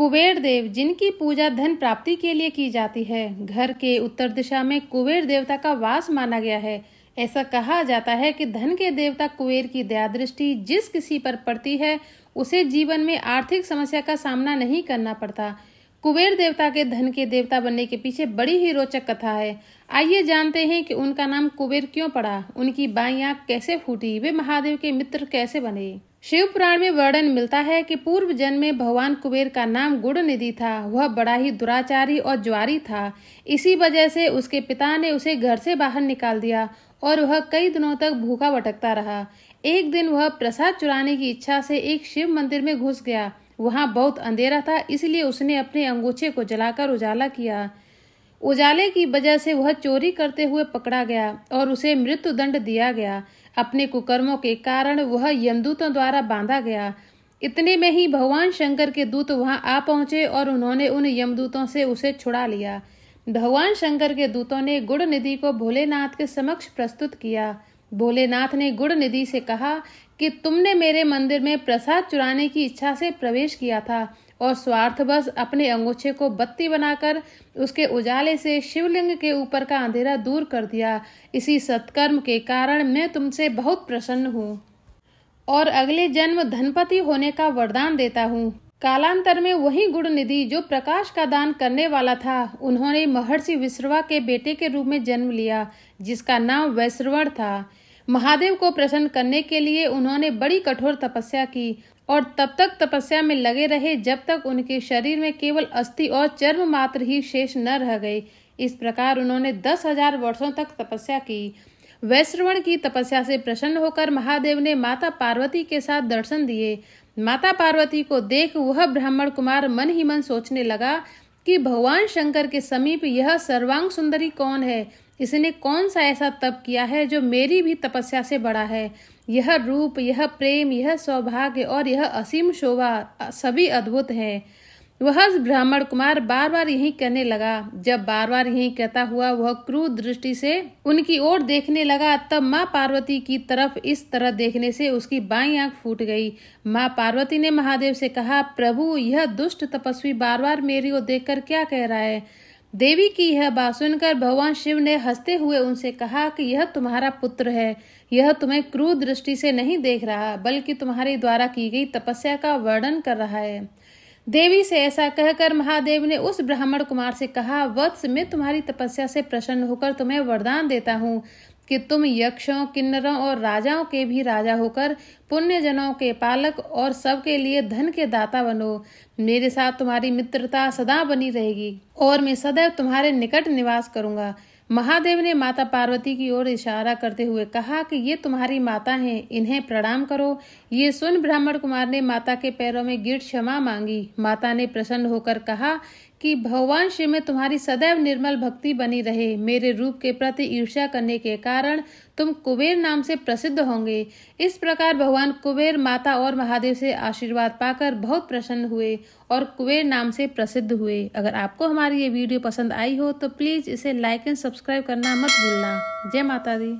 कुबेर देव, जिनकी पूजा धन प्राप्ति के लिए की जाती है, घर के उत्तर दिशा में कुबेर देवता का वास माना गया है। ऐसा कहा जाता है कि धन के देवता कुबेर की दया दृष्टि जिस किसी पर पड़ती है उसे जीवन में आर्थिक समस्या का सामना नहीं करना पड़ता। कुबेर देवता के धन के देवता बनने के पीछे बड़ी ही रोचक कथा है। आइए जानते हैं कि उनका नाम कुबेर क्यों पड़ा, उनकी बाईं आंख कैसे फूटी, वे महादेव के मित्र कैसे बने। शिव पुराण में वर्णन मिलता है कि पूर्व जन्म में भगवान कुबेर का नाम गुड़ निधि था। वह बड़ा ही दुराचारी और ज्वारी था। इसी वजह से उसके पिता ने उसे घर से बाहर निकाल दिया और वह कई दिनों तक भूखा भटकता रहा। एक दिन वह प्रसाद चुराने की इच्छा से एक शिव मंदिर में घुस गया। वहां बहुत अंधेरा था, इसलिए उसने अपने अंगूछे को जलाकर उजाला किया। उजाले की वजह से वह चोरी करते हुए पकड़ा गया और उसे मृत्यु दंड दिया गया। अपने कुकर्मों के कारण वह यमदूतों द्वारा बांधा गया। इतने में ही भगवान शंकर के दूत वहां आ पहुंचे और उन्होंने उन यमदूतों से उसे छुड़ा लिया। भगवान शंकर के दूतों ने गुड़ निधि को भोलेनाथ के समक्ष प्रस्तुत किया। भोलेनाथ ने गुड़ निधि से कहा कि तुमने मेरे मंदिर में प्रसाद चुराने की इच्छा से प्रवेश किया था और स्वार्थवश अपने अंगूछे को बत्ती बनाकर उसके उजाले से शिवलिंग के ऊपर का अंधेरा दूर कर दिया। इसी सत्कर्म के कारण मैं तुमसे बहुत प्रसन्न हूँ और अगले जन्म धनपति होने का वरदान देता हूँ। कालांतर में वही गुड़ निधि जो प्रकाश का दान करने वाला था, उन्होंने महर्षि विश्रवा के बेटे के रूप में जन्म लिया, जिसका नाम वैश्रवण था। महादेव को प्रसन्न करने के लिए उन्होंने बड़ी कठोर तपस्या की और तब तक तपस्या में लगे रहे जब तक उनके शरीर में केवल अस्थि और चर्म मात्र ही शेष न रह गए। इस प्रकार उन्होंने 10,000 वर्षों तक तपस्या की। वैश्रवण की तपस्या से प्रसन्न होकर महादेव ने माता पार्वती के साथ दर्शन दिए। माता पार्वती को देख वह ब्राह्मण कुमार मन ही मन सोचने लगा कि भगवान शंकर के समीप यह सर्वांग सुंदरी कौन है। इसने कौन सा ऐसा तप किया है जो मेरी भी तपस्या से बड़ा है। यह रूप, यह प्रेम, यह सौभाग्य और यह असीम शोभा सभी अद्भुत हैं। वह ब्राह्मण कुमार बार बार यही कहने लगा। जब बार बार यही कहता हुआ वह क्रूर दृष्टि से उनकी ओर देखने लगा, तब माँ पार्वती की तरफ इस तरह देखने से उसकी बाईं आंख फूट गई। माँ पार्वती ने महादेव से कहा, प्रभु, यह दुष्ट तपस्वी बार बार मेरी ओर देखकर क्या कह रहा है। देवी की यह बात सुनकर भगवान शिव ने हंसते हुए उनसे कहा कि यह तुम्हारा पुत्र है। यह तुम्हें क्रूर दृष्टि से नहीं देख रहा, बल्कि तुम्हारे द्वारा की गई तपस्या का वर्णन कर रहा है। देवी से ऐसा कहकर महादेव ने उस ब्राह्मण कुमार से कहा, वत्स, मैं तुम्हारी तपस्या से प्रसन्न होकर तुम्हें वरदान देता हूँ कि तुम यक्षों, किन्नरों और राजाओं के भी राजा होकर पुण्यजनों के पालक और सबके लिए धन के दाता बनो। मेरे साथ तुम्हारी मित्रता सदा बनी रहेगी और मैं सदैव तुम्हारे निकट निवास करूंगा। महादेव ने माता पार्वती की ओर इशारा करते हुए कहा कि ये तुम्हारी माता हैं, इन्हें प्रणाम करो। ये सुन ब्राह्मण कुमार ने माता के पैरों में गिर क्षमा मांगी। माता ने प्रसन्न होकर कहा कि भगवान शिव में तुम्हारी सदैव निर्मल भक्ति बनी रहे। मेरे रूप के प्रति ईर्ष्या करने के कारण तुम कुबेर नाम से प्रसिद्ध होंगे। इस प्रकार भगवान कुबेर माता और महादेव से आशीर्वाद पाकर बहुत प्रसन्न हुए और कुबेर नाम से प्रसिद्ध हुए। अगर आपको हमारी ये वीडियो पसंद आई हो तो प्लीज इसे लाइक एंड सब्सक्राइब करना मत भूलना। जय माता दी।